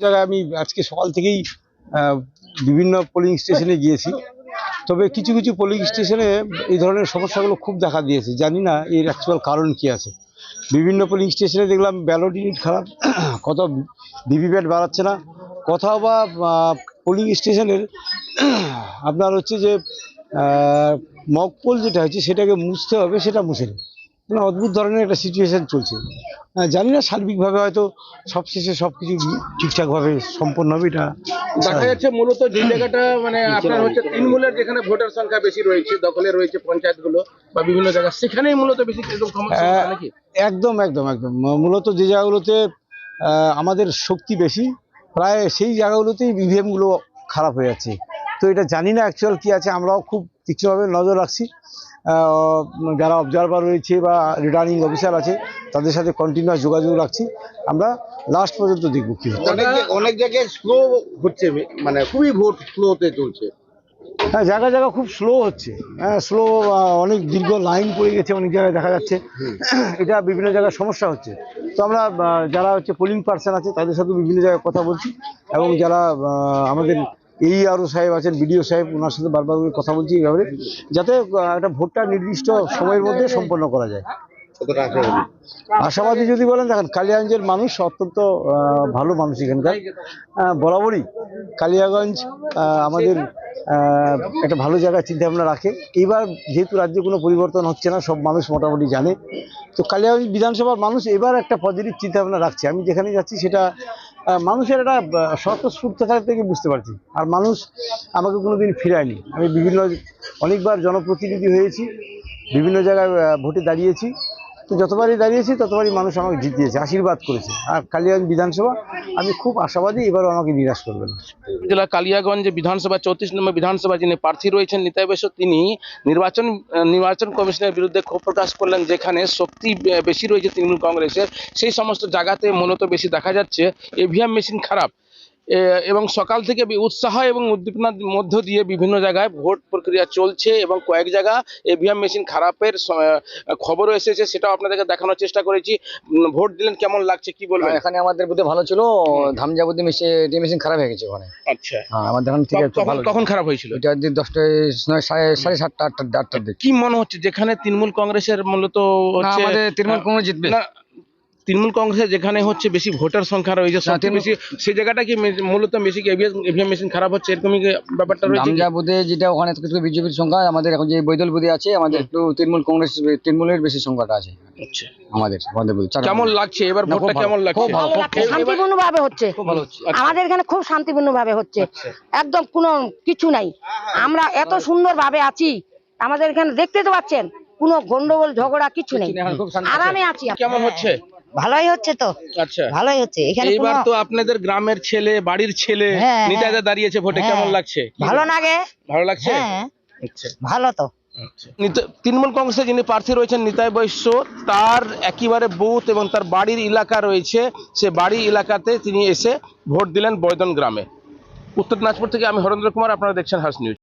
জায়গায় আমি আজকে সকাল থেকেই বিভিন্ন পোলিং স্টেশনে গিয়েছি, তবে কিছু কিছু পোলিং স্টেশনে এই ধরনের সমস্যাগুলো খুব দেখা দিয়েছে। জানি না এর অ্যাকচুয়াল কারণ কি আছে। বিভিন্ন পোলিং স্টেশনে দেখলাম ব্যালট ইউনিট খারাপ, কোথাও ভিভিপ্যাট বাড়াচ্ছে না, কোথাও বা পোলিং স্টেশনের আপনার হচ্ছে যে মক পোল যেটা হচ্ছে সেটাকে মুছতে হবে, সেটা মুছে নেই। মানে অদ্ভুত ধরনের একটা সিচুয়েশন চলছে। জানি না সার্বিকভাবে হয়তো সবশেষে সবকিছু ঠিকঠাকভাবে সম্পন্ন হবে, এটা দেখা যাচ্ছে। মূলত যে জায়গাটা মানে আপনার হচ্ছে তৃণমূলের যেখানে ভোটার সংখ্যা বেশি রয়েছে, দখলে রয়েছে পঞ্চায়েতগুলো বা বিভিন্ন জায়গা, সেখানেই মূলত বেশি সমস্যা নাকি? একদম একদম একদম মূলত যে জায়গাগুলোতে আমাদের শক্তি বেশি, প্রায় সেই জায়গাগুলোতেই ইভিএমগুলো খারাপ হয়ে যাচ্ছে। তো এটা জানি না অ্যাকচুয়াল কী আছে, আমরাও খুব তীক্ষ্ণভাবে নজর রাখছি। যারা অবজারভার রয়েছে বা রিটার্নিং অফিসার আছে তাদের সাথে কন্টিনিউয়াস যোগাযোগ রাখছি। আমরা লাস্ট পর্যন্ত দেখব কি হচ্ছে। অনেক জায়গায় স্লো হচ্ছে, মানে খুবই ভোট স্লোতে চলছে। হ্যাঁ, জায়গায় জায়গায় খুব স্লো হচ্ছে। হ্যাঁ, স্লো, অনেক দীর্ঘ লাইন পড়ে গেছে অনেক জায়গায় দেখা যাচ্ছে। এটা বিভিন্ন জায়গায় সমস্যা হচ্ছে। তো আমরা যারা হচ্ছে পোলিং পার্সন আছে তাদের সাথে বিভিন্ন জায়গায় কথা বলছি, এবং যারা আমাদের AERO সাহেব আছেন, BDO সাহেব, ওনার সাথে বারবার কথা বলছি এই ব্যাপারে, যাতে একটা ভোটটা নির্দিষ্ট সময়ের মধ্যে সম্পন্ন করা যায়। আশাবাদী যদি বলেন, দেখেন কালিয়াগঞ্জের মানুষ অত্যন্ত ভালো মানুষ। এখানকার বরাবরই কালিয়াগঞ্জ আমাদের একটা ভালো জায়গায় চিন্তাভাবনা রাখে। এবার যেহেতু রাজ্যে কোনো পরিবর্তন হচ্ছে না, সব মানুষ মোটামুটি জানে, তো কালিয়াগঞ্জ বিধানসভার মানুষ এবার একটা পজিটিভ চিন্তাভাবনা রাখছে। আমি যেখানে যাচ্ছি সেটা মানুষের একটা স্বতঃস্ফূর্ততা থেকে বুঝতে পারছি। আর মানুষ আমাকে কোনোদিন ফিরায়নি। আমি অনেকবার জনপ্রতিনিধি হয়েছি, বিভিন্ন জায়গায় ভোটে দাঁড়িয়েছি, তো যতবারই দাঁড়িয়েছি ততবারই মানুষ আমাকে জিতিয়েছে, আশীর্বাদ করেছে। আর কালিয়াগঞ্জ বিধানসভা আমি খুব আশাবাদী এবারও আমাকে নিরাশ করবে না। জেলা কালিয়াগঞ্জ বিধানসভা 34 নম্বর বিধানসভা যিনি প্রার্থী রয়েছেন নিতাই বৈশ্য, তিনি নির্বাচন কমিশনের বিরুদ্ধে ক্ষোভ প্রকাশ করলেন। যেখানে শক্তি বেশি রয়েছে তৃণমূল কংগ্রেসের, সেই সমস্ত জায়গাতে মূলত বেশি দেখা যাচ্ছে EVM মেশিন খারাপ, এবং সকাল থেকে উৎসাহ এবং উদ্দীপনার মধ্য দিয়ে বিভিন্ন জায়গায় ভোট প্রক্রিয়া চলছে, এবং কয়েক জায়গা EVM মেশিন খারাপের খবরও এসেছে, সেটাও আপনাদেরকে দেখানোর চেষ্টা করেছি। ভোট দিলেন, কেমন লাগছে কি বলবেন? এখানে আমাদের বুথে ভালো ছিল, ধামজা বুথে মেশিন খারাপ হয়ে গেছে ওখানে। আচ্ছা, হ্যাঁ, আমাদের এখানে ঠিক আছে। কখন খারাপ হয়েছিল? এটা 10টায়, 7:30, 8টার দিকে। কি মনে হচ্ছে যেখানে তৃণমূল কংগ্রেসের মূলত হচ্ছে, আমাদের তৃণমূল কংগ্রেস জিতবে না, তৃণমূল কংগ্রেসের যেখানে হচ্ছে বেশি ভোটার সংখ্যা রয়েছে, বেশি, সেই জায়গাটা কি মূলত বেশি EVM মেশিন খারাপ হচ্ছে, এরকমই ব্যাপারটা রয়েছে? ধামজা বুথে যেটা, ওখানে কিছু বিজেপির সংখ্যা, আমাদের এখন যে বৈদল বুথে আছে আমাদের একটু তৃণমূলের বেশি সংখ্যাটা আছে। আচ্ছা, আমাদের বুথে কেমন লাগছে এবার ভোটটা? কেমন লাগছে? শান্তিপূর্ণ ভাবে হচ্ছে। আমাদের এখানে খুব শান্তিপূর্ণ ভাবে হচ্ছে, একদম কোনো কিছু নাই। আমরা এত সুন্দর ভাবে আছি, আমাদের এখানে দেখতে তো পাচ্ছেন, কোনো গন্ডগোল ঝগড়া কিছু নেই, আরামে আছি। কেমন হচ্ছে? ভালোই হচ্ছে তো। আচ্ছা, ভালোই হচ্ছে এখানে। এইবার তো আপনাদের গ্রামের ছেলে, বাড়ির ছেলে নিতাইদা দাঁড়িয়েছে ভোটে, কেমন লাগছে? ভালো লাগে। ভালো লাগছে? আচ্ছা, ভালো তো। তৃণমূল কংগ্রেসে যিনি প্রার্থী রয়েছেন নিতাই বৈশ্য, তার একেবারে বুথ এবং তার বাড়ির এলাকা রয়েছে, সে বাড়ির এলাকাতে তিনি এসে ভোট দিলেন বৈদন গ্রামে। উত্তর দিনাজপুর থেকে আমি হরেন্দ্র কুমার, আপনারা দেখছেন হাস নিউজ।